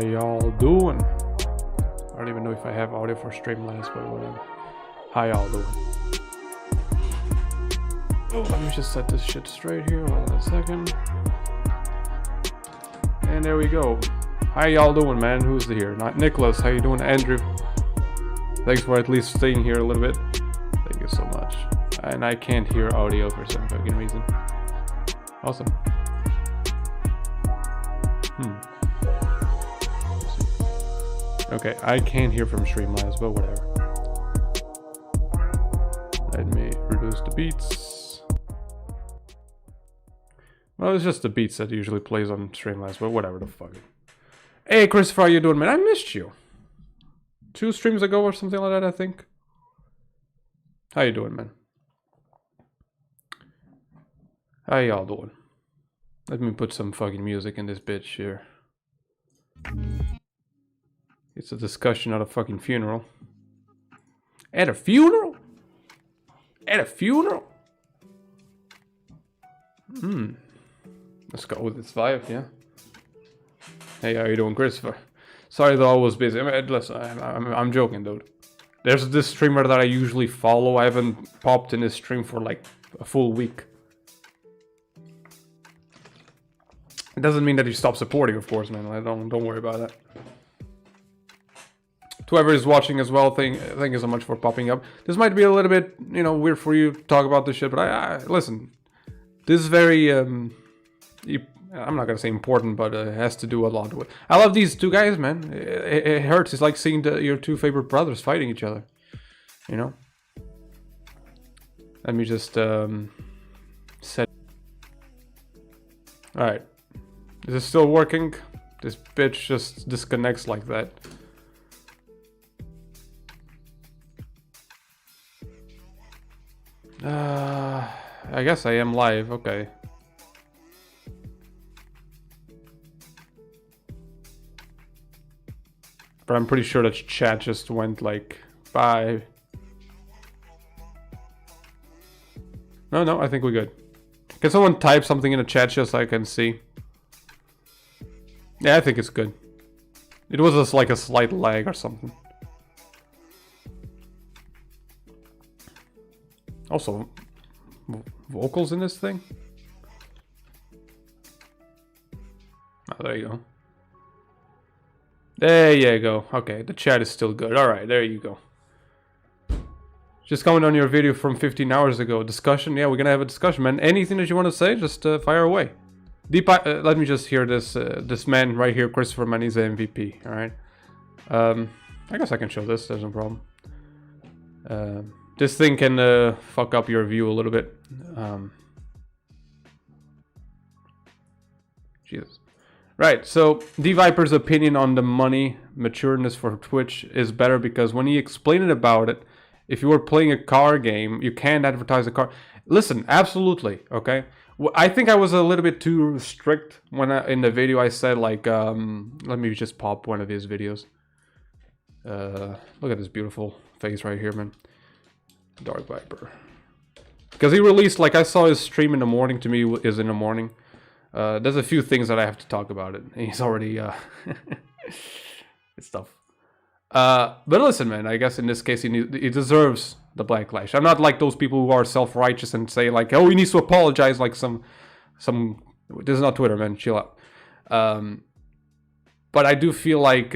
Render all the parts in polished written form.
How y'all doing? I don't even know if I have audio for Streamlabs, but whatever. How y'all doing? Oh, let me just set this shit straight here. Hold on a second. And there we go. How y'all doing, man? Who's here? Not Nicholas. How you doing, Andrew? Thanks for at least staying here a little bit. Thank you so much. And I can't hear audio for some fucking reason. Awesome. Okay, I can't hear from Streamlabs, but whatever. Let me reduce the beats. Well, it's just the beats that usually plays on Streamlabs, but whatever the fuck. Hey, Christopher, how you doing, man? I missed you. 2 streams ago or something like that, I think. How you doing, man? How y'all doing? Let me put some fucking music in this bitch here. It's a discussion at a fucking funeral. At a funeral? At a funeral? Let's go with this vibe, yeah. Hey, how you doing, Christopher? Sorry that I was busy. I mean, listen, I'm joking, dude. There's this streamer that I usually follow. I haven't popped in his stream for like a full week. It doesn't mean that you stop supporting, of course, man. Don't worry about that. Whoever is watching as well, thank you so much for popping up. This might be a little bit, you know, weird for you to talk about this shit, but I listen. This is very, I'm not gonna say important, but it has to do a lot with. I love these 2 guys, man. It hurts. It's like seeing your 2 favorite brothers fighting each other. You know. Let me just set. All right. Is it still working? This bitch just disconnects like that. I guess I am live, okay. But I'm pretty sure that chat just went like, bye. No, I think we're good. Can someone type something in the chat just so I can see? Yeah, I think it's good. It was just like a slight lag or something. Also, vocals in this thing? Oh, there you go. There you go. Okay, the chat is still good. Alright, there you go. Just comment on your video from 15 hours ago. Discussion? Yeah, we're gonna have a discussion, man. Anything that you want to say, just fire away. Let me just hear this this man right here, Christopher, man, he's an MVP, alright? I guess I can show this, there's no problem. This thing can fuck up your view a little bit. Jesus. Right, so DarkViper's opinion on the money matureness for Twitch is better because when he explained about it, if you were playing a car game, you can't advertise a car. Listen, absolutely, okay? I think I was a little bit too strict when in the video I said like, let me just pop one of his videos. Look at this beautiful face right here, man. DarkViper. Because he released, like I saw his stream in the morning, to me is in the morning. There's a few things that I have to talk about it. He's already, it's tough. But listen, man, I guess in this case he deserves the backlash. I'm not like those people who are self-righteous and say like, oh, he needs to apologize like some, this is not Twitter, man, chill out. But I do feel like,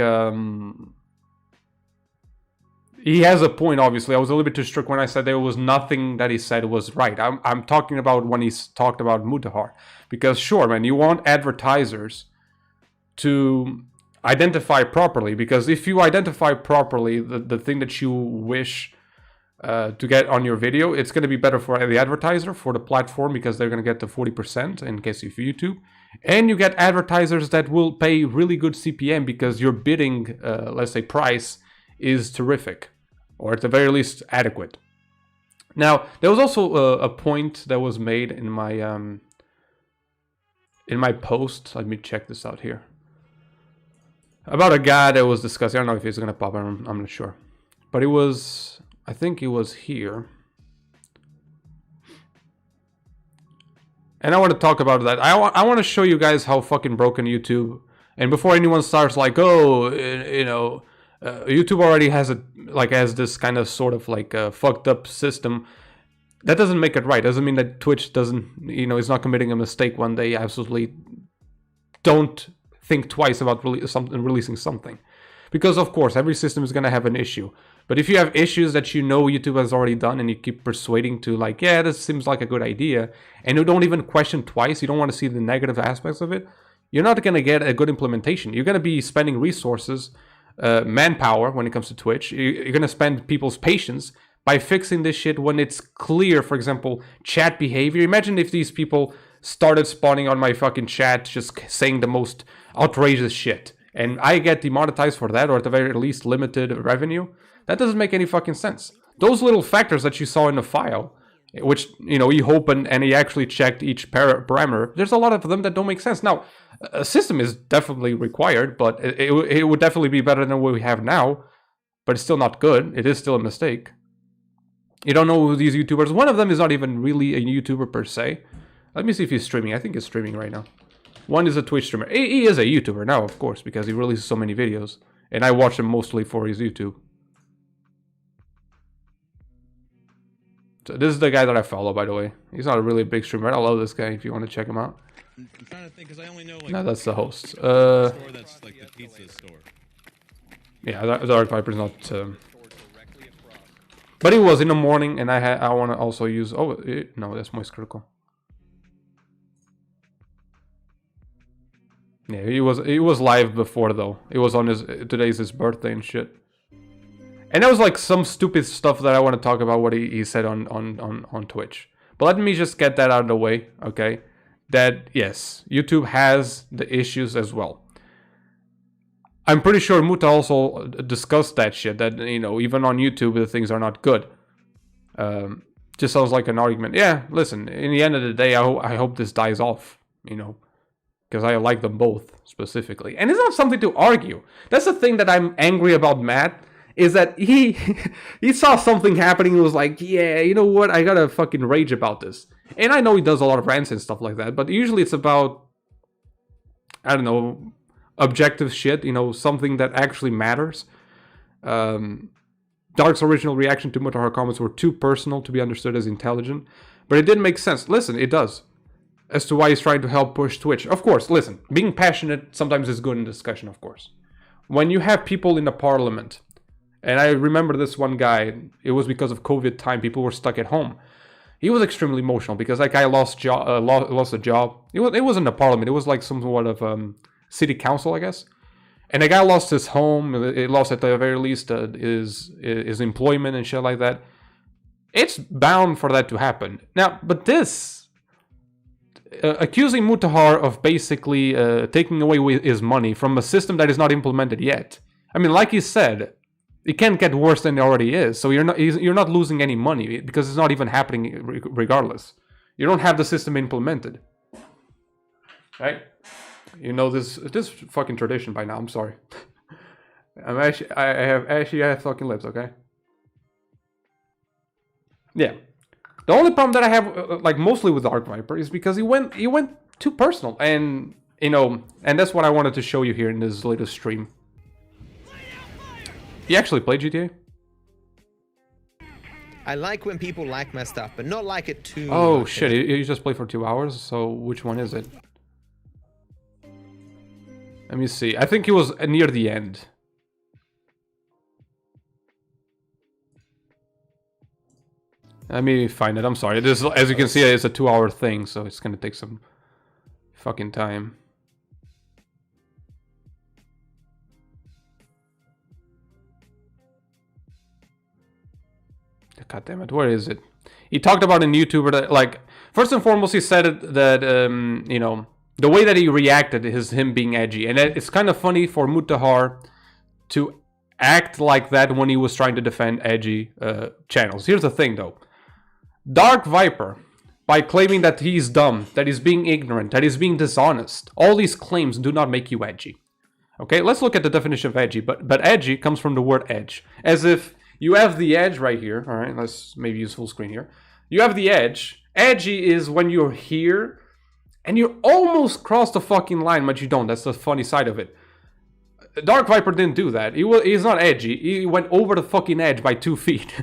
he has a point, obviously. I was a little bit too strict when I said there was nothing that he said was right. I'm talking about when he's talked about Mutahar. Because sure, man, you want advertisers to identify properly. Because if you identify properly the thing that you wish to get on your video, it's going to be better for the advertiser, for the platform, because they're going to get the 40% in case of YouTube. And you get advertisers that will pay really good CPM because your bidding, let's say, price is terrific. Or at the very least adequate. Now there was also a point that was made in my post. Let me check this out here. About a guy that was discussing. I don't know if he's gonna pop. I'm not sure, but it was. I think it was here. And I want to talk about that. I want to show you guys how fucking broken YouTube And before anyone starts like, oh, you know, YouTube already has this kind of sort of like a fucked up system. That doesn't make it right. Doesn't mean that Twitch doesn't, you know, is not committing a mistake when they absolutely don't think twice about releasing something. Because of course, every system is gonna have an issue. But if you have issues that you know YouTube has already done and you keep persuading to like, yeah, this seems like a good idea, and you don't even question twice, you don't want to see the negative aspects of it, you're not gonna get a good implementation. You're gonna be spending resources, manpower when it comes to Twitch. You're gonna spend people's patience by fixing this shit when it's clear, for example, chat behavior. Imagine if these people started spawning on my fucking chat just saying the most outrageous shit, and I get demonetized for that, or at the very least limited revenue. That doesn't make any fucking sense. Those little factors that you saw in the file, which, you know, you hope and he actually checked each parameter, there's a lot of them that don't make sense. Now, a system is definitely required, but it would definitely be better than what we have now, but it's still not good. It is still a mistake. You don't know who these YouTubers... One of them is not even really a YouTuber per se. Let me see if he's streaming. I think he's streaming right now. One is a Twitch streamer. He is a YouTuber now, of course, because he releases so many videos. And I watch him mostly for his YouTube. So this is the guy that I follow, by the way. He's not a really big streamer. I love this guy if you want to check him out. I'm trying to think, because I only know, like, no, that's the host. Store that's like the pizza store. Yeah, DarkViper's not... But it was in the morning, and I want to also use... Oh, no, that's Moist Critical. Yeah, he was live before, though. It was on today's his birthday and shit. And there was like some stupid stuff that I want to talk about what he said on Twitch. But let me just get that out of the way, okay? That, yes, YouTube has the issues as well. I'm pretty sure Muta also discussed that shit, that, you know, even on YouTube the things are not good. Just sounds like an argument. Yeah, listen, in the end of the day, I hope this dies off, you know, because I like them both specifically. And it's not something to argue. That's the thing that I'm angry about Matt, is that he saw something happening and was like, yeah, you know what, I gotta fucking rage about this. And I know he does a lot of rants and stuff like that, but usually it's about, I don't know, objective shit, you know, something that actually matters. Dark's original reaction to Mutahar comments were too personal to be understood as intelligent, but it didn't make sense. Listen, it does. As to why he's trying to help push Twitch. Of course, listen, being passionate sometimes is good in discussion, of course. When you have people in the parliament, and I remember this one guy, it was because of COVID time, people were stuck at home. He was extremely emotional because that guy lost a job. It wasn't a parliament, it was like somewhat of city council, I guess. And the guy lost his home, it lost at the very least his employment and shit like that. It's bound for that to happen. Now, but this, accusing Mutahar of basically taking away his money from a system that is not implemented yet. I mean, like he said, it can't get worse than it already is. So you're not losing any money because it's not even happening regardless. You don't have the system implemented, right? You know this fucking tradition by now. I'm sorry. I have fucking lips. Okay. Yeah. The only problem that I have, like mostly with DarkViper, is because he went too personal, and you know, and that's what I wanted to show you here in this latest stream. You actually played GTA? I like when people like my stuff, but not like it too Oh much. shit, you just played for 2 hours, so which one is it? Let me see, I think it was near the end. Let me find it, I'm sorry. This, as you can see, it's a 2-hour thing, so it's gonna take some fucking time. God damn it, where is it? He talked about a YouTuber that, like, first and foremost, he said that, you know, the way that he reacted is him being edgy. And it's kind of funny for Mutahar to act like that when he was trying to defend edgy channels. Here's the thing, though. DarkViper, by claiming that he's dumb, that he's being ignorant, that he's being dishonest, all these claims do not make you edgy. Okay, let's look at the definition of edgy. But edgy comes from the word edge. As if you have the edge right here. All right, let's maybe use full screen here. You have the edge. Edgy is when you're here And you almost crossed the fucking line, but you don't. That's the funny side of it. DarkViper didn't do that. He's not edgy. He went over the fucking edge by 2 feet.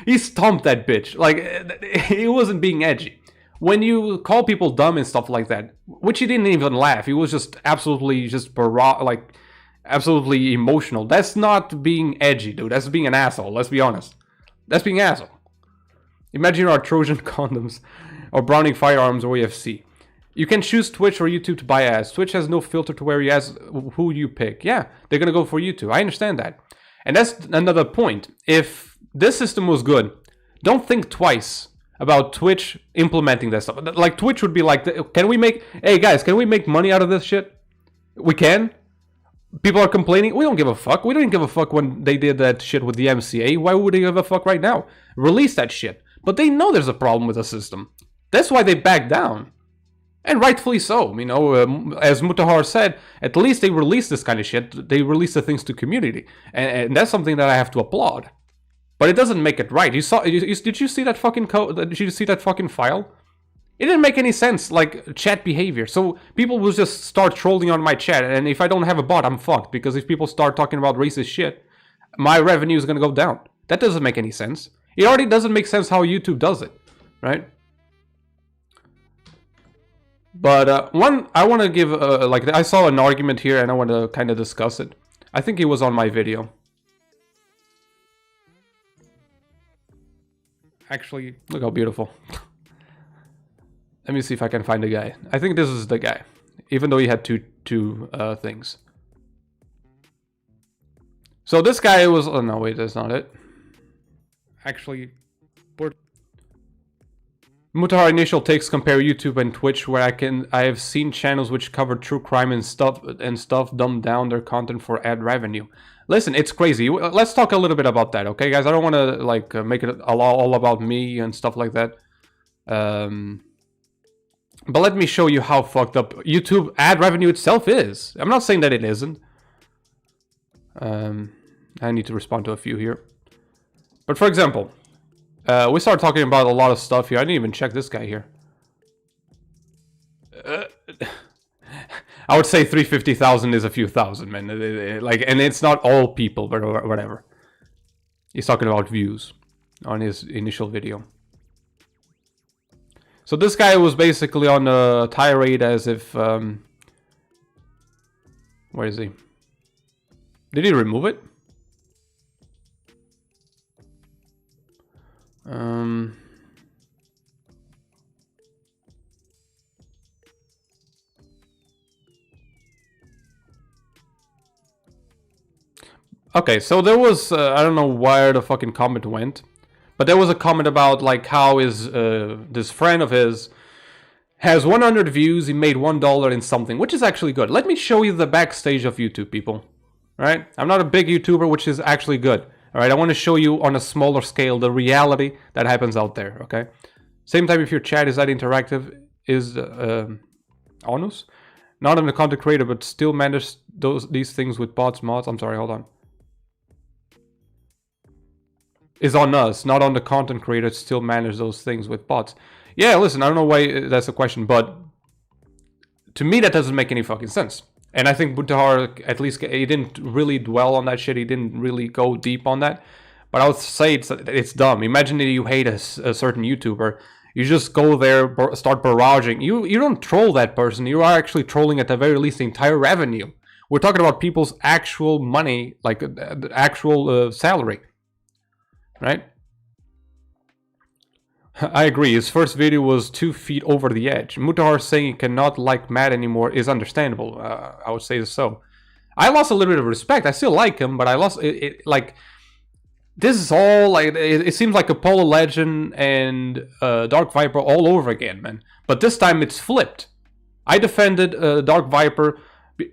He stomped that bitch. Like, he wasn't being edgy. When you call people dumb and stuff like that, which he didn't even laugh. He was just absolutely absolutely emotional. That's not being edgy, dude. That's being an asshole. Let's be honest. That's being an asshole. Imagine our Trojan condoms or Browning firearms or EFC. You can choose Twitch or YouTube to buy ads. Twitch has no filter to where you ask who you pick. Yeah, they're gonna go for YouTube. I understand that. And that's another point. If this system was good, don't think twice about Twitch implementing that stuff. Like, Twitch would be like, hey guys, can we make money out of this shit? We can? People are complaining. We don't give a fuck. We didn't give a fuck when they did that shit with the MCA. Why would they give a fuck right now? Release that shit. But they know there's a problem with the system. That's why they back down. And rightfully so, you know, as Mutahar said, at least they release this kind of shit. They release the things to community. And that's something that I have to applaud. But it doesn't make it right. Did you see that fucking code? Did you see that fucking file? It didn't make any sense, like, chat behavior. So people will just start trolling on my chat. And if I don't have a bot, I'm fucked. Because if people start talking about racist shit, my revenue is going to go down. That doesn't make any sense. It already doesn't make sense how YouTube does it, right? But I want to give, I saw an argument here and I want to kind of discuss it. I think it was on my video. Actually, look how beautiful. Let me see if I can find the guy. I think this is the guy, even though he had two things. So this guy was, oh no, wait, that's not it. Actually, Mutahar initial takes compare YouTube and Twitch, where I have seen channels which cover true crime and stuff dumb down their content for ad revenue. Listen, it's crazy. Let's talk a little bit about that, okay, guys? I don't want to make it all about me and stuff like that. But let me show you how fucked up YouTube ad revenue itself is. I'm not saying that it isn't. I need to respond to a few here. But for example, we started talking about a lot of stuff here. I didn't even check this guy here. I would say 350,000 is a few thousand, man. And it's not all people, but whatever. He's talking about views on his initial video. So this guy was basically on a tirade as if... where is he? Did he remove it? Okay, so there was, I don't know where the fucking comment went, but there was a comment about like how is this friend of his has 100 views, he made $1 in something, which is actually good. Let me show you the backstage of YouTube, people. Right? I'm not a big YouTuber, which is actually good. All right, I want to show you on a smaller scale the reality that happens out there, okay? Same time, if your chat is that interactive, is honest. Not on the content creator, but still manage these things with bots, mods. I'm sorry, hold on. Is on us, not on the content creator, still manage those things with bots. Yeah, listen, I don't know why that's a question, but to me that doesn't make any fucking sense. And I think Mutahar, at least, he didn't really dwell on that shit. He didn't really go deep on that. But I would say it's dumb. Imagine that you hate a certain YouTuber. You just go there, start barraging. You don't troll that person. You are actually trolling, at the very least, the entire revenue. We're talking about people's actual money, like the actual salary. Right? I agree. His first video was 2 feet over the edge. Mutahar saying he cannot like Matt anymore is understandable. I would say so. I lost a little bit of respect. I still like him, but I lost it. Like, this is all like it seems like Apollo Legend and DarkViper all over again, man. But this time it's flipped. I defended DarkViper,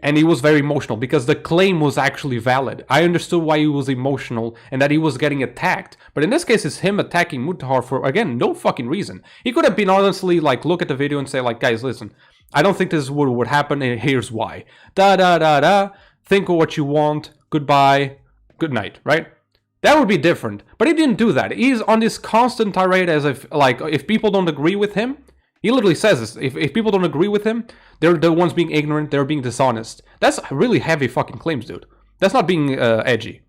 and he was very emotional because the claim was actually valid. I understood why he was emotional and that he was getting attacked. But in this case, it's him attacking Mutahar for, again, no fucking reason. He could have been honestly like, look at the video and say like, guys, listen, I don't think this would happen, and here's why. Think of what you want. Goodbye. Good night, right? That would be different. But he didn't do that. He's on this constant tirade as if, like, if people don't agree with him, He literally says this. If people don't agree with him, they're the ones being ignorant, they're being dishonest. That's really heavy fucking claims, dude. That's not being edgy.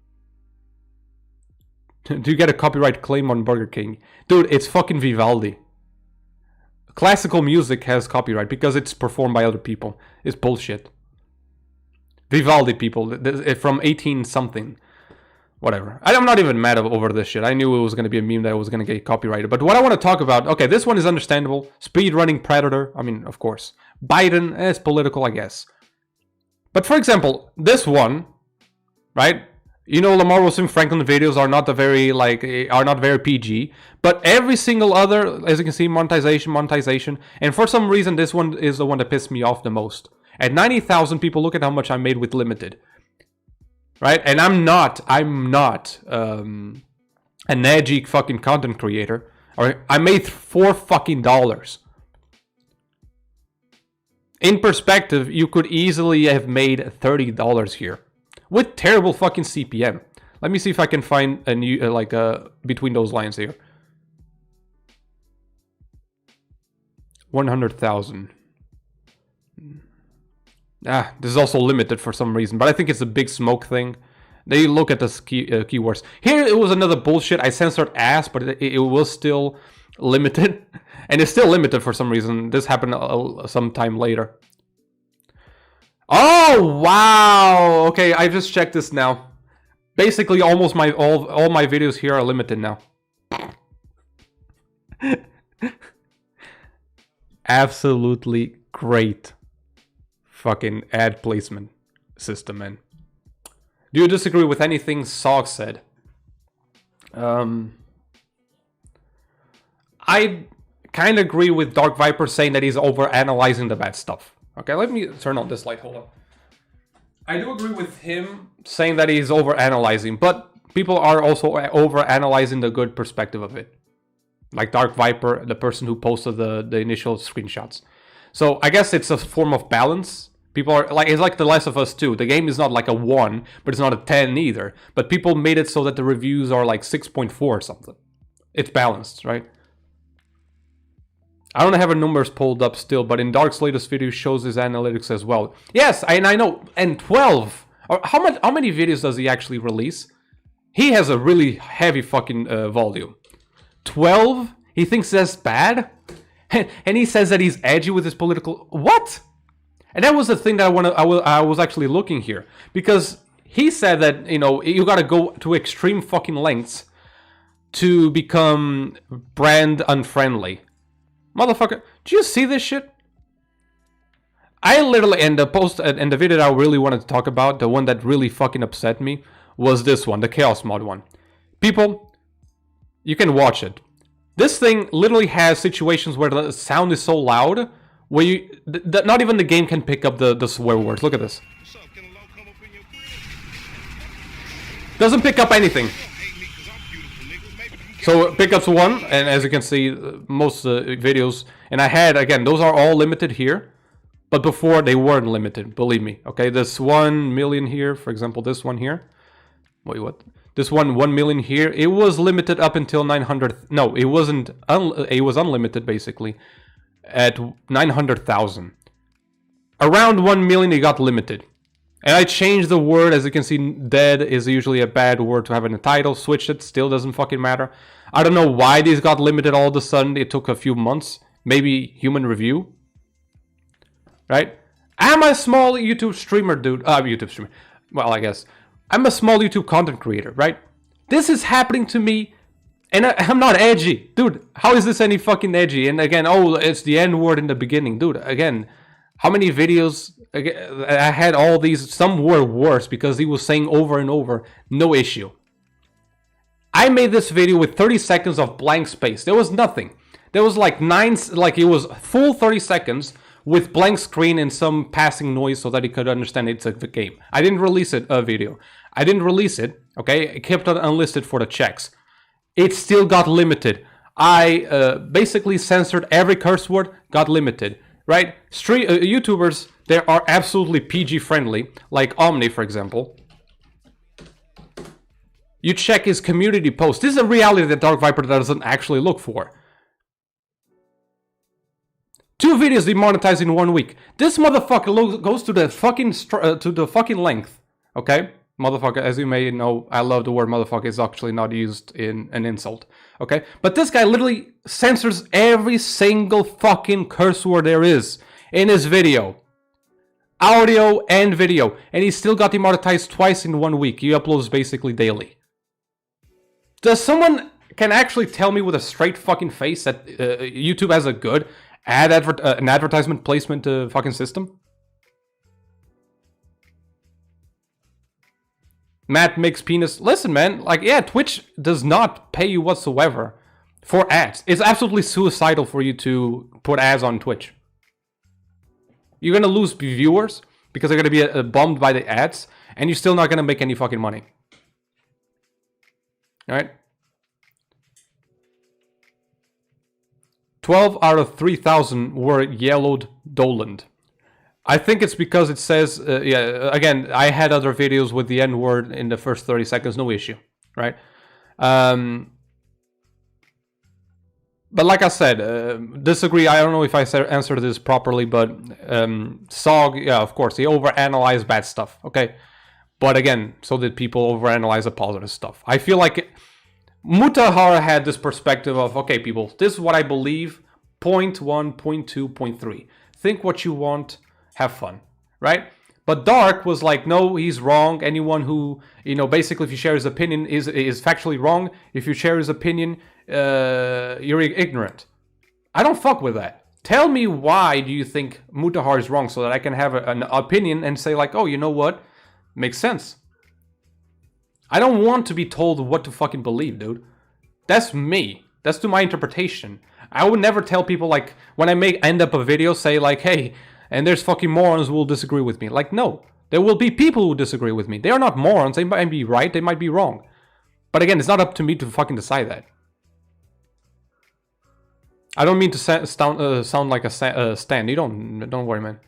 Do you get a copyright claim on Burger King? Dude, it's fucking Vivaldi. Classical music has copyright because it's performed by other people. It's bullshit. Vivaldi, people, from 18 something. Whatever. I'm not even mad over this shit. I knew it was going to be a meme that was going to get copyrighted. But what I want to talk about... Okay, this one is understandable. Speedrunning Predator. I mean, of course. Biden is political, I guess. But for example, this one... Right? You know, Lamar Wilson Franklin videos are not very PG. But every single other, as you can see, monetization. And for some reason, this one is the one that pissed me off the most. At 90,000 people, look at how much I made with limited. Right? And I'm not an edgy fucking content creator. Alright? I made $4 fucking dollars. In perspective, you could easily have made $30 here. With terrible fucking CPM. Let me see if I can find a new, between those lines here. 100,000. This is also limited for some reason, but I think it's a big smoke thing. They look at the keywords. Here it was another bullshit. I censored ass, but it was still limited. And it's still limited for some reason. This happened some time later. Oh, wow. Okay, I just checked this now. Basically, almost all my videos here are limited now. Absolutely great fucking ad placement system, man. Do you disagree with anything Sog said? I kind of agree with DarkViper saying that he's over-analyzing the bad stuff. Okay, let me turn on this light, hold on. I do agree with him saying that he's over-analyzing, but people are also over-analyzing the good perspective of it. Like DarkViper, the person who posted the initial screenshots. So I guess it's a form of balance. People are like, it's like The Last of Us 2. The game is not like a 1, but it's not a 10 either. But people made it so that the reviews are like 6.4 or something. It's balanced, right? I don't have her numbers pulled up still, but in Dark's latest video shows his analytics as well. Yes, and I know. And 12. How many videos does he actually release? He has a really heavy fucking volume. 12? He thinks that's bad? And he says that he's edgy with his political... What? And that was the thing that I was actually looking here. Because he said that, you know, you gotta go to extreme fucking lengths to become brand unfriendly. Motherfucker, do you see this shit? I literally, and the post, and the video that I really wanted to talk about, the one that really fucking upset me, was this one, the Chaos Mod one. People, you can watch it. This thing literally has situations where the sound is so loud, where you, not even the game can pick up the swear words. Look at this. Doesn't pick up anything. So it pickups 1, and as you can see, most videos, and I had, again, those are all limited here, but before they weren't limited, believe me, okay? This 1 million here, for example, this one here, wait, what? This 1 million here, it was limited up until 900, no, it wasn't, it was unlimited, basically, at 900,000. Around 1 million, it got limited. And I changed the word, as you can see, dead is usually a bad word to have in a title. Switched it, still doesn't fucking matter. I don't know why these got limited all of a sudden. It took a few months. Maybe human review. Right? I'm a small YouTube streamer, dude. YouTube streamer. Well, I guess. I'm a small YouTube content creator, right? This is happening to me, and I'm not edgy. Dude, how is this any fucking edgy? And again, oh, it's the N-word in the beginning. Dude, again, how many videos... I had all these, some were worse because he was saying over and over, no issue. I made this video with 30 seconds of blank space. There was nothing. There was like it was full 30 seconds with blank screen and some passing noise so that he could understand it's a game. I didn't release a video. I didn't release it, okay? It kept it unlisted for the checks. It still got limited. I basically censored every curse word, got limited, right? YouTubers... They are absolutely PG friendly, like Omni, for example. You check his community post. This is a reality that DarkViper doesn't actually look for. 2 videos demonetized in 1 week. This motherfucker goes to the fucking length. Okay? Motherfucker, as you may know, I love the word motherfucker. It's actually not used in an insult. Okay? But this guy literally censors every single fucking curse word there is in his video. Audio and video. And he still got demonetized twice in 1 week. He uploads basically daily. Does someone can actually tell me with a straight fucking face that YouTube has a good an advertisement placement fucking system? Matt makes penis. Listen, man, like, yeah, Twitch does not pay you whatsoever for ads. It's absolutely suicidal for you to put ads on Twitch. You're gonna lose viewers because they're gonna be bummed by the ads, and you're still not gonna make any fucking money. Alright? 12 out of 3,000 were yellowed Doland. I think it's because it says, yeah, again, I had other videos with the N-word in the first 30 seconds, no issue, right? But like I said, disagree, I don't know if I answered this properly, but Sog, yeah, of course, he overanalyzed bad stuff, okay? But again, so did people overanalyze the positive stuff. I feel like Mutahar had this perspective of, okay, people, this is what I believe, point 1, point 2, point 3. Think what you want, have fun, right? But Dark was like, no, he's wrong. Anyone who, you know, basically if you share his opinion is factually wrong. If you share his opinion, you're ignorant. I don't fuck with that. Tell me why do you think Mutahar is wrong so that I can have an opinion and say like, oh, you know what? Makes sense. I don't want to be told what to fucking believe, dude. That's me. That's to my interpretation. I would never tell people like, when I end up a video, say like, hey, and there's fucking morons who will disagree with me. Like, no. There will be people who disagree with me. They are not morons. They might be right. They might be wrong. But again, it's not up to me to fucking decide that. I don't mean to sound like a stand. You don't worry, man.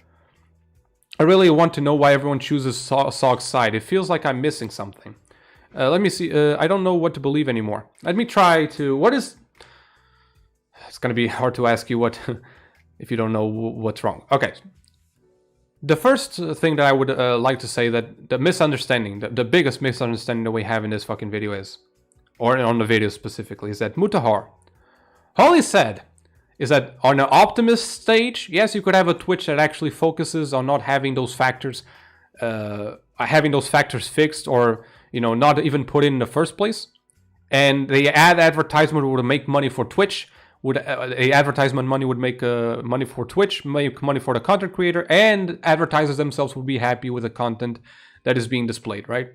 I really want to know why everyone chooses Sog's side. It feels like I'm missing something. Let me see. I don't know what to believe anymore. Let me try to... What is... It's going to be hard to ask you what... if you don't know what's wrong. Okay. The first thing that I would like to say that the misunderstanding, the biggest misunderstanding that we have in this fucking video is, or on the video specifically, is that Mutahar, all he said is that on an optimist stage, yes, you could have a Twitch that actually focuses on not having those factors, fixed, or, you know, not even put in the first place. And the advertisement would make money for Twitch. The advertisement money would make money for Twitch, make money for the content creator, and advertisers themselves would be happy with the content that is being displayed, right?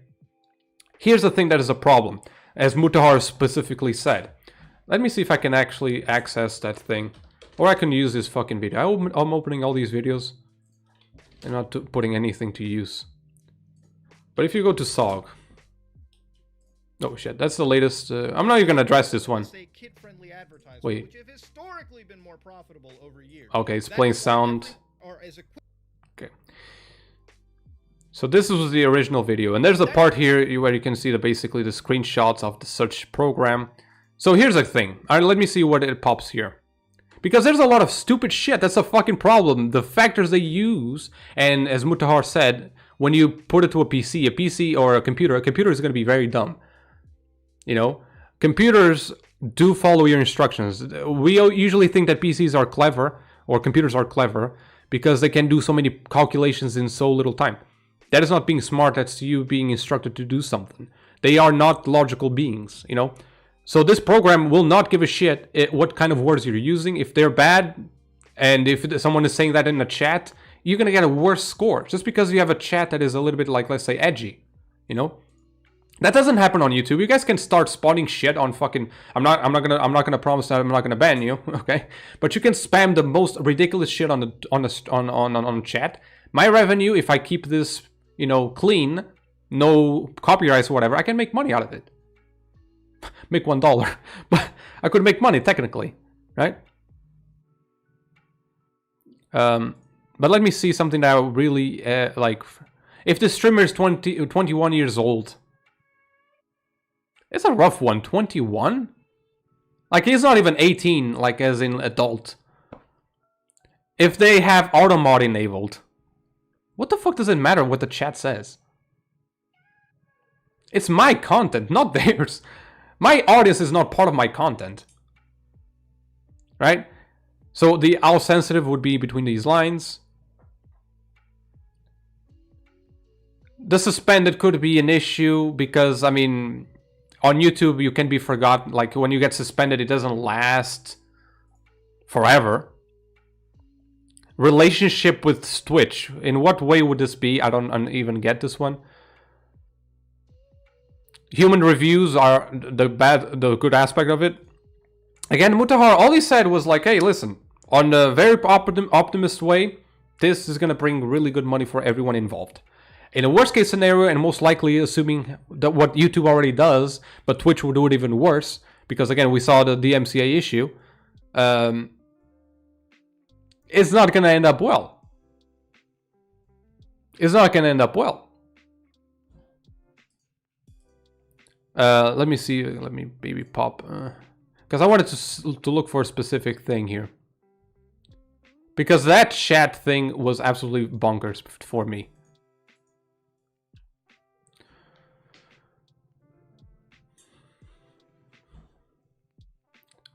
Here's the thing that is a problem, as Mutahar specifically said. Let me see if I can actually access that thing, or I can use this fucking video. I'm opening all these videos and not putting anything to use. But if you go to Sog, oh shit, that's the latest. I'm not even gonna address this one. Wait. Which have historically been more profitable over years. Okay, it's playing sound. Okay. So this was the original video, and there's a part here where you can see basically the screenshots of the search program. So here's the thing. Alright, let me see what it pops here. Because there's a lot of stupid shit. That's a fucking problem. The factors they use, and as Mutahar said, when you put it to a PC or a computer is going to be very dumb. You know, computers do follow your instructions. We usually think that PCs are clever, or computers are clever, because they can do so many calculations in so little time. That is not being smart, that's you being instructed to do something. They are not logical beings, you know? So this program will not give a shit what kind of words you're using. If they're bad, and if someone is saying that in a chat, you're gonna get a worse score. Just because you have a chat that is a little bit like, let's say, edgy, you know? That doesn't happen on YouTube. You guys can start spawning shit on fucking... I'm not gonna promise that I'm not gonna ban you, okay? But you can spam the most ridiculous shit on chat. My revenue, if I keep this, you know, clean, no copyrights or whatever, I can make money out of it. Make $1, but I could make money technically, right? But let me see something that I really like. If the streamer is 21 years old. It's a rough one. 21? Like, he's not even 18, like, as in adult. if they have auto mod enabled, what the fuck does it matter what the chat says? It's my content, not theirs. My audience is not part of my content. Right? So the how sensitive would be between these lines. The suspended could be an issue because, I mean, on YouTube you can be forgotten. Like when you get suspended, it doesn't last forever. Relationship with Twitch. In what way would this be? I don't even get this one. Human reviews are the good aspect of it. Again, Mutahar, all he said was like, hey, listen, on a very optimist way, this is going to bring really good money for everyone involved. In a worst case scenario, and most likely assuming that what YouTube already does, but Twitch will do it even worse, because again, we saw the DMCA issue, it's not going to end up well. It's not going to end up well. Let me see. Let me maybe pop. Because I wanted to look for a specific thing here. Because that chat thing was absolutely bonkers for me.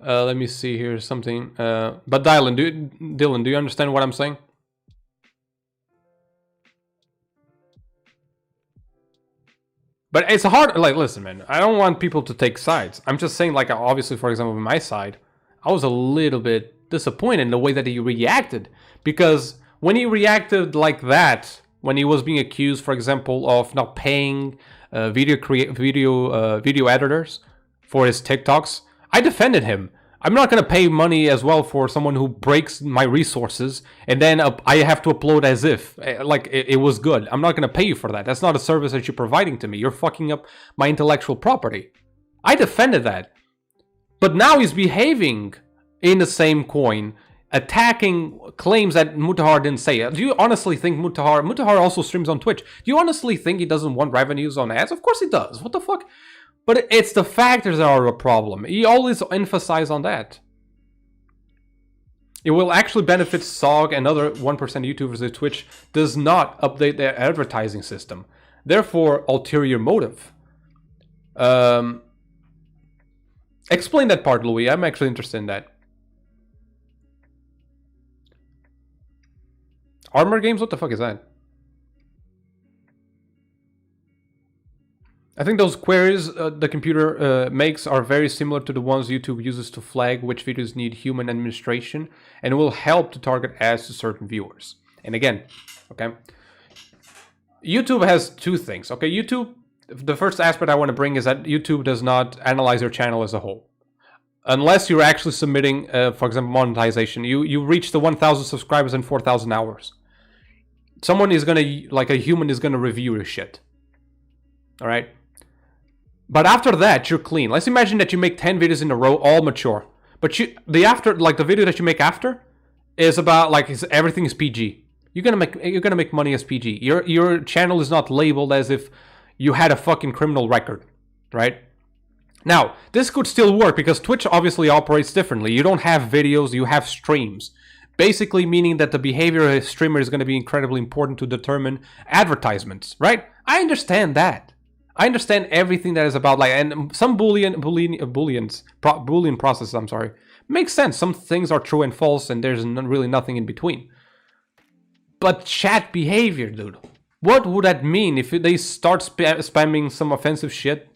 Let me see here something. But Dylan, do you understand what I'm saying? But it's hard, like, listen, man, I don't want people to take sides. I'm just saying, like, obviously, for example, on my side, I was a little bit disappointed in the way that he reacted. Because when he reacted like that, when he was being accused, for example, of not paying video editors for his TikToks, I defended him. I'm not going to pay money as well for someone who breaks my resources and then I have to upload as if like it was good. I'm not going to pay you for that. That's not a service that you're providing to me. You're fucking up my intellectual property. I defended that. But now he's behaving in the same coin, attacking claims that Mutahar didn't say. Do you honestly think Mutahar also streams on Twitch? Do you honestly think he doesn't want revenues on ads? Of course he does. What the fuck? But it's the factors that are a problem. He always emphasizes on that. It will actually benefit SOG and other 1% YouTubers that Twitch does not update their advertising system. Therefore, ulterior motive. Explain that part, Louis. I'm actually interested in that. Armor games? What the fuck is that? I think those queries the computer makes are very similar to the ones YouTube uses to flag which videos need human administration and will help to target ads to certain viewers. And again, okay, YouTube has two things. Okay, YouTube, the first aspect I want to bring is that YouTube does not analyze your channel as a whole. Unless you're actually submitting, for example, monetization. You reach the 1,000 subscribers in 4,000 hours. Someone is going to, like a human, is going to review your shit. All right? But after that, you're clean. Let's imagine that you make 10 videos in a row, all mature. But the video that you make after is about like everything is PG. You're gonna make money as PG. Your channel is not labeled as if you had a fucking criminal record, right? Now, this could still work because Twitch obviously operates differently. You don't have videos, you have streams. Basically meaning that the behavior of a streamer is going to be incredibly important to determine advertisements, right? I understand that. I understand everything that is about, like, and some Boolean processes, I'm sorry, makes sense. Some things are true and false, and there's really nothing in between. But chat behavior, dude. What would that mean if they start spamming some offensive shit?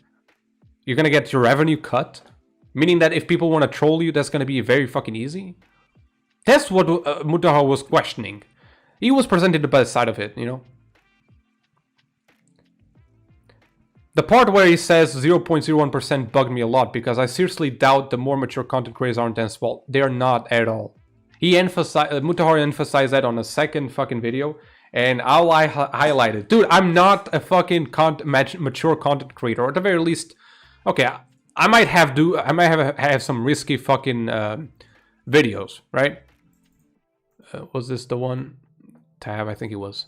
You're gonna get your revenue cut? Meaning that if people want to troll you, that's gonna be very fucking easy? That's what Mutahar was questioning. He was presented the best side of it, you know? The part where he says 0.01% bugged me a lot because I seriously doubt the more mature content creators aren't as well. They're not at all. Mutahar emphasized that on a second fucking video, and all I highlighted, dude, I'm not a fucking mature content creator, or at the very least, okay, I might have some risky fucking videos, right? Was this the one? Tab, I think it was.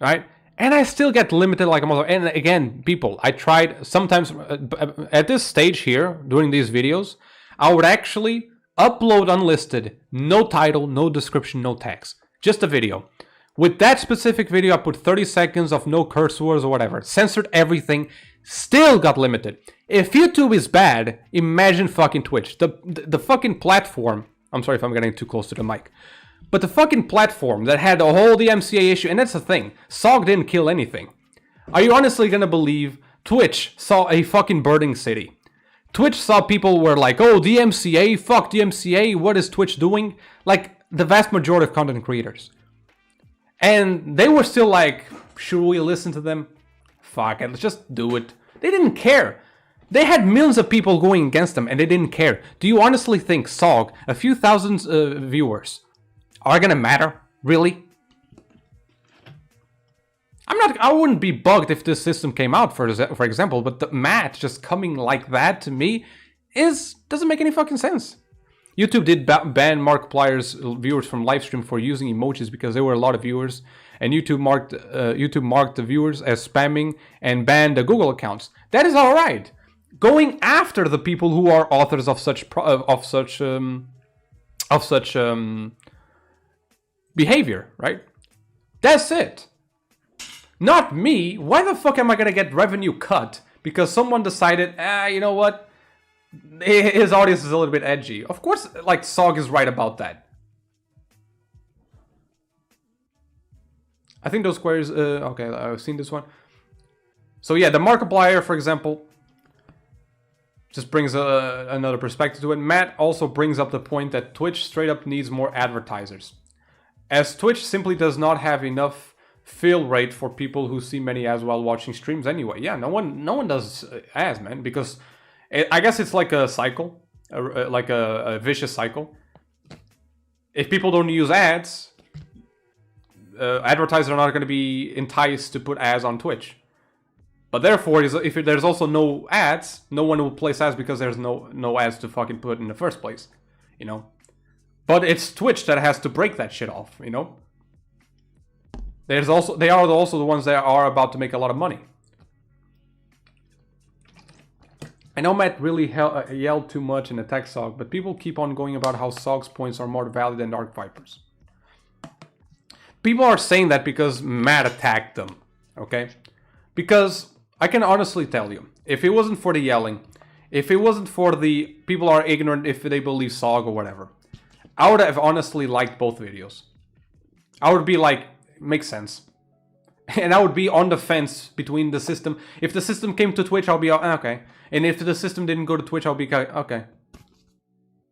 Right? And I still get limited like a mother. And again, people, I tried sometimes at this stage here, doing these videos, I would actually upload unlisted, no title, no description, no text, just a video. With that specific video, I put 30 seconds of no curse words or whatever, censored everything, still got limited. If YouTube is bad, imagine fucking Twitch. The fucking platform, I'm sorry if I'm getting too close to the mic, but the fucking platform that had the whole DMCA issue, and that's the thing, SOG didn't kill anything. Are you honestly gonna believe Twitch saw a fucking burning city? Twitch saw people were like, oh, DMCA, fuck DMCA, what is Twitch doing? Like, the vast majority of content creators. And they were still like, should we listen to them? Fuck it, let's just do it. They didn't care. They had millions of people going against them and they didn't care. Do you honestly think SOG, a few thousand viewers, are gonna matter? Really? I wouldn't be bugged if this system came out, for example, but the match just coming like that to me doesn't make any fucking sense. YouTube did ban Markiplier's viewers from livestream for using emojis because there were a lot of viewers, and YouTube marked the viewers as spamming and banned the Google accounts. That is all right. Going after the people who are authors of such behavior, right? That's it. Not me. Why the fuck am I gonna get revenue cut because someone decided, you know what? His audience is a little bit edgy. Of course, like, SOG is right about that. I think those squares, okay, I've seen this one. So yeah, the Markiplier, for example, just brings another perspective to it. Matt also brings up the point that Twitch straight up needs more advertisers, as Twitch simply does not have enough fill rate for people who see many ads while watching streams anyway. Yeah, no one does ads, man, because I guess it's like a cycle, like a vicious cycle. If people don't use ads, advertisers are not going to be enticed to put ads on Twitch. But therefore, if there's also no ads, no one will place ads because there's no ads to fucking put in the first place, you know. But it's Twitch that has to break that shit off, you know. They are also the ones that are about to make a lot of money. I know Matt really yelled too much and attacked SOG, but people keep on going about how SOG's points are more valid than DarkViper's. People are saying that because Matt attacked them, okay? Because I can honestly tell you, if it wasn't for the yelling, if it wasn't for the people are ignorant if they believe SOG or whatever, I would have honestly liked both videos. I would be like, makes sense. And I would be on the fence between the system. If the system came to Twitch, I'll be okay. And if the system didn't go to Twitch, I'll be okay.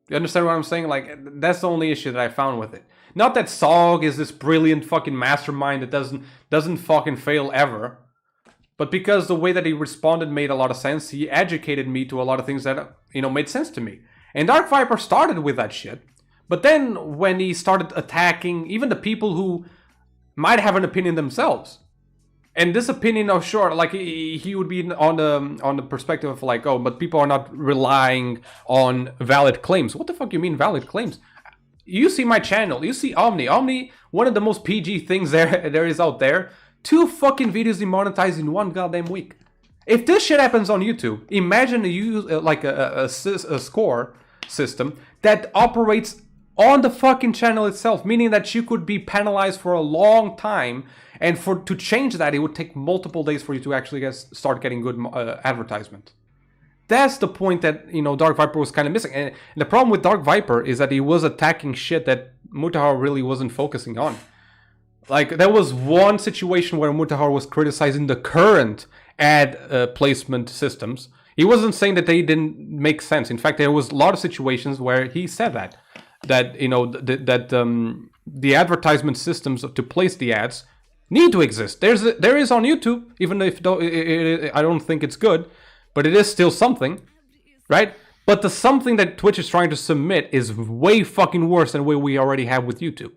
You understand what I'm saying? Like, that's the only issue that I found with it. Not that SOG is this brilliant fucking mastermind that doesn't fucking fail ever. But because the way that he responded made a lot of sense, he educated me to a lot of things that, you know, made sense to me. And DarkViper started with that shit. But then when he started attacking even the people who might have an opinion themselves, and this opinion of sure, like he would be on the perspective of like, oh, but people are not relying on valid claims. What the fuck you mean valid claims? You see my channel, you see Omni, one of the most PG things there is out there. 2 fucking videos demonetized in 1 goddamn week. If this shit happens on YouTube, imagine a score system that operates on the fucking channel itself, meaning that you could be penalized for a long time, and to change that, it would take multiple days for you to actually start getting good advertisement. That's the point that, you know, DarkViper was kind of missing. And the problem with DarkViper is that he was attacking shit that Mutahar really wasn't focusing on. Like, there was one situation where Mutahar was criticizing the current ad placement systems. He wasn't saying that they didn't make sense. In fact, there was a lot of situations where he said that you know, the advertisement systems to place the ads need to exist. There is on YouTube, even if I don't think it's good, but it is still something, right? But the something that Twitch is trying to submit is way fucking worse than what we already have with YouTube.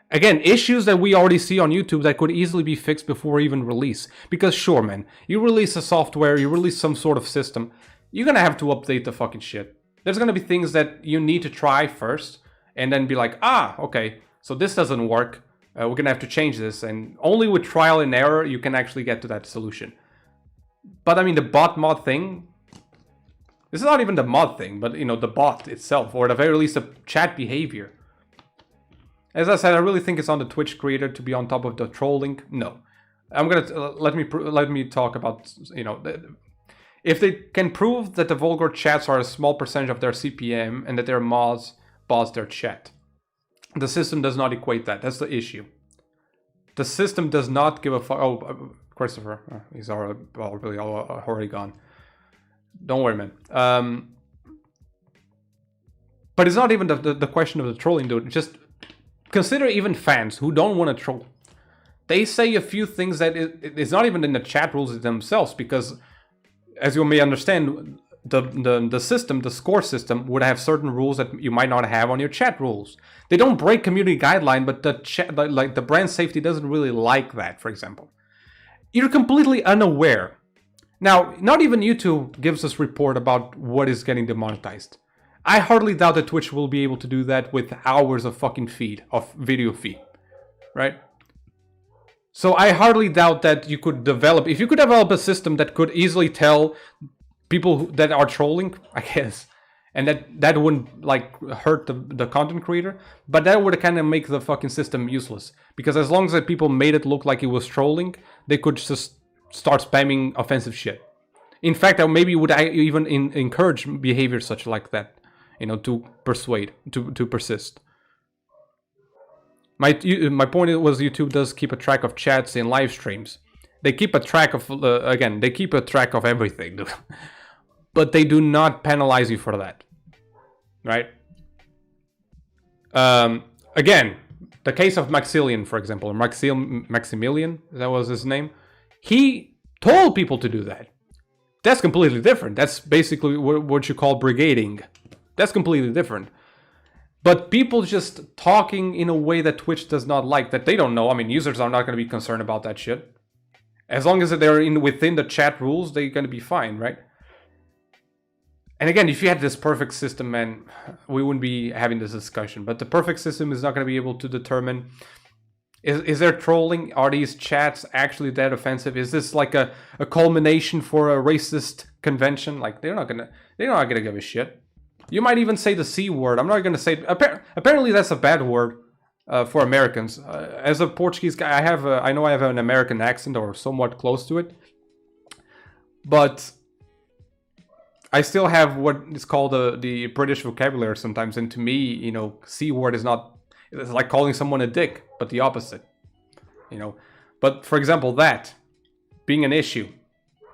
Again, issues that we already see on YouTube that could easily be fixed before even release. Because sure, man, you release a software, you release some sort of system, you're gonna have to update the fucking shit. There's gonna be things that you need to try first, and then be like, okay, so this doesn't work, we're gonna have to change this, and only with trial and error you can actually get to that solution. But I mean, the bot mod thing, This is not even the mod thing, but, you know, the bot itself, or at the very least, the chat behavior. As I said, I really think it's on the Twitch creator to be on top of the trolling. No. I'm gonna, let me talk about, you know, if they can prove that the vulgar chats are a small percentage of their CPM and that their mods boss their chat. The system does not equate that. That's the issue. The system does not give a fuck. Oh, Christopher. He's already gone. Don't worry, man. But it's not even the question of the trolling, dude. Just consider even fans who don't want to troll. They say a few things that it's not even in the chat rules themselves, because, as you may understand, the system, the score system, would have certain rules that you might not have on your chat rules. They don't break community guideline, but the chat, like the brand safety doesn't really like that, for example. You're completely unaware. Now, not even YouTube gives us report about what is getting demonetized. I hardly doubt that Twitch will be able to do that with hours of fucking feed, of video feed, right? So I hardly doubt that you could develop, if you could develop a system that could easily tell people that are trolling, I guess, and that wouldn't like hurt the content creator, but that would kind of make the fucking system useless, because as long as that people made it look like it was trolling, they could just start spamming offensive shit. In fact, maybe would I even encourage behavior such like that, you know, to persuade, to persist. My point was, YouTube does keep a track of chats in live streams. They keep a track of, again, they keep a track of everything. But they do not penalize you for that. Right? Again, the case of Maximilian, for example, or Maximilian, that was his name. He told people to do that. That's completely different. That's basically what you call brigading. That's completely different. But people just talking in a way that Twitch does not like, that they don't know. I mean, users are not going to be concerned about that shit. As long as they're within the chat rules, they're going to be fine, right? And again, if you had this perfect system, man, we wouldn't be having this discussion. But the perfect system is not going to be able to determine, is there trolling? Are these chats actually that offensive? Is this like a culmination for a racist convention? Like, they're not going to give a shit. You might even say the C word. I'm not going to say... Apparently, that's a bad word for Americans. As a Portuguese guy, I know I have an American accent, or somewhat close to it. But I still have what is called the British vocabulary sometimes. And to me, you know, C word is not... It's like calling someone a dick, but the opposite. You know. But, for example, that being an issue,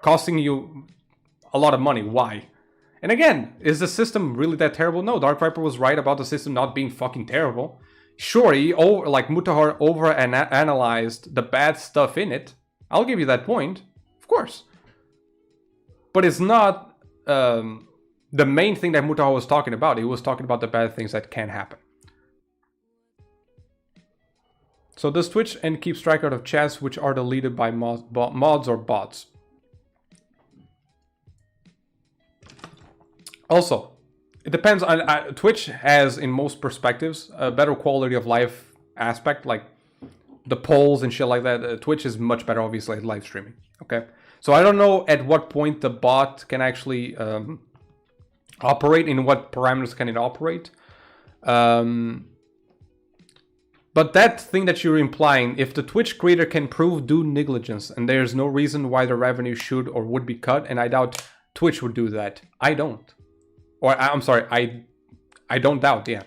costing you a lot of money. Why? And again, is the system really that terrible? No, DarkViper was right about the system not being fucking terrible. Sure, like Mutahar over-analyzed the bad stuff in it. I'll give you that point, of course. But it's not the main thing that Mutahar was talking about. He was talking about the bad things that can happen. So does Twitch and keeps track of chats which are deleted by mods or bots? Also, it depends on... Twitch has, in most perspectives, a better quality of life aspect, like the polls and shit like that. Twitch is much better, obviously, at live streaming. Okay, so I don't know at what point the bot can actually operate, in what parameters can it operate. But that thing that you're implying, if the Twitch creator can prove due negligence, and there's no reason why the revenue should or would be cut, and I doubt Twitch would do that. I don't. Or, I'm sorry, I don't doubt, yeah.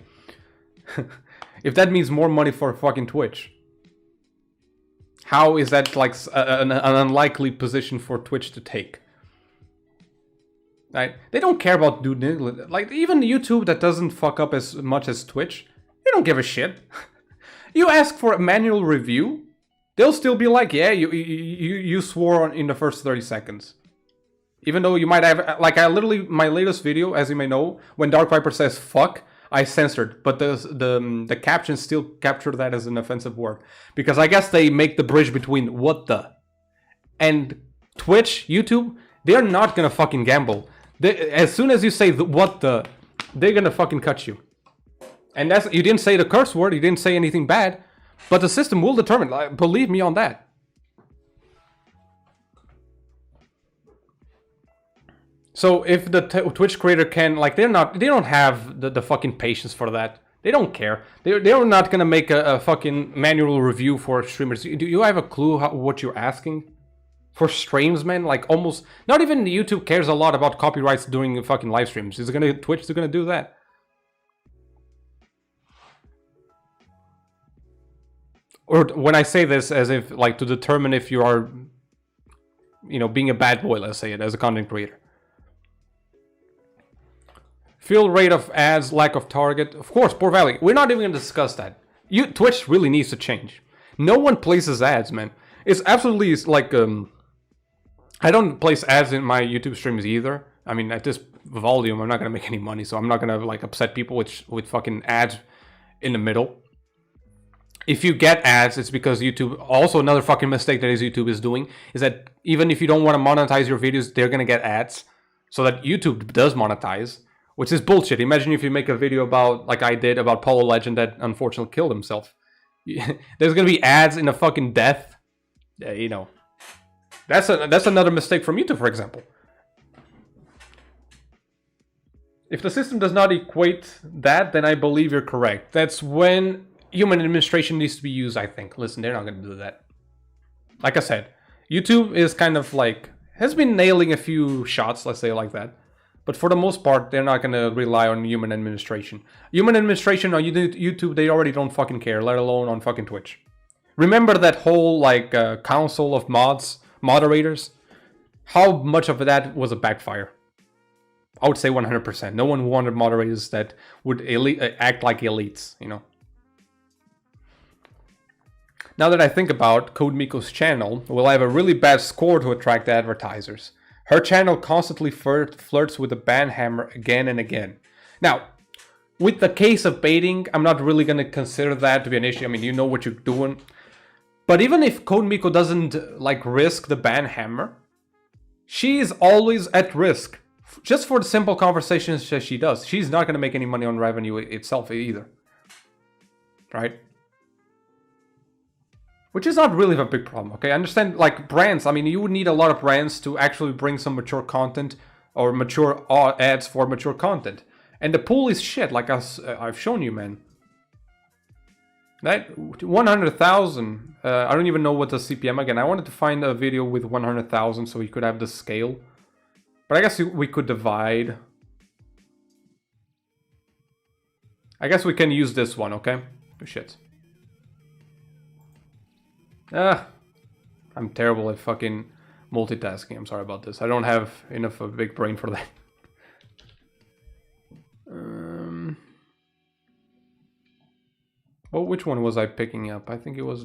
If that means more money for fucking Twitch, how is that like an unlikely position for Twitch to take? Right? They don't care about due diligence. Like, even YouTube that doesn't fuck up as much as Twitch, they don't give a shit. You ask for a manual review, they'll still be like, yeah, you swore in the first 30 seconds. Even though you might have, like, my latest video, as you may know, when DarkViper says fuck, I censored, but the captions still capture that as an offensive word. Because I guess they make the bridge between what the and Twitch, YouTube, they're not gonna fucking gamble. As soon as you say what the, they're gonna fucking cut you. And that's, you didn't say the curse word, you didn't say anything bad, but the system will determine, like, believe me on that. So if the Twitch creator can, like, they don't have the fucking patience for that. They don't care. They're not gonna make a fucking manual review for streamers. Do you have a clue what you're asking? For streams, man? Like, almost... Not even YouTube cares a lot about copyrights during fucking live streams. Twitch is gonna do that. Or when I say this, as if, like, to determine if you are, you know, being a bad boy, let's say it, as a content creator. Fill rate of ads, lack of target. Of course, poor value. We're not even going to discuss that. Twitch really needs to change. No one places ads, man. It's absolutely like... I don't place ads in my YouTube streams either. I mean, at this volume, I'm not going to make any money, so I'm not going to, like, upset people with fucking ads in the middle. If you get ads, it's because YouTube... Also, another fucking mistake that YouTube is doing is that even if you don't want to monetize your videos, they're going to get ads. So that YouTube does monetize, which is bullshit. Imagine if you make a video about, like I did, about Polo Legend that unfortunately killed himself. There's going to be ads in a fucking death. You know. That's another mistake from YouTube, for example. If the system does not equate that, then I believe you're correct. That's when... human administration needs to be used, I think. Listen, they're not going to do that. Like I said, YouTube is kind of like... has been nailing a few shots, let's say it like that. But for the most part, they're not going to rely on human administration. Human administration on YouTube, they already don't fucking care, let alone on fucking Twitch. Remember that whole, like, council of moderators? How much of that was a backfire? I would say 100%. No one wanted moderators that would act like elites, you know? Now that I think about Code Miko's channel, will have a really bad score to attract advertisers. Her channel constantly flirts with the ban hammer again and again. Now, with the case of baiting, I'm not really going to consider that to be an issue. I mean, you know what you're doing. But even if Code Miko doesn't, like, risk the ban hammer, she is always at risk. Just for the simple conversations that she does. She's not going to make any money on revenue itself either. Right? Which is not really a big problem, okay? I understand, like, brands. I mean, you would need a lot of brands to actually bring some mature content or mature ads for mature content. And the pool is shit, like I've shown you, man. That 100,000, I don't even know what the CPM again. I wanted to find a video with 100,000 so we could have the scale. But I guess we could divide. I guess we can use this one, okay? Oh, shit. I'm terrible at fucking multitasking. I'm sorry about this. I don't have enough of a big brain for that. Well, which one was I picking up? I think it was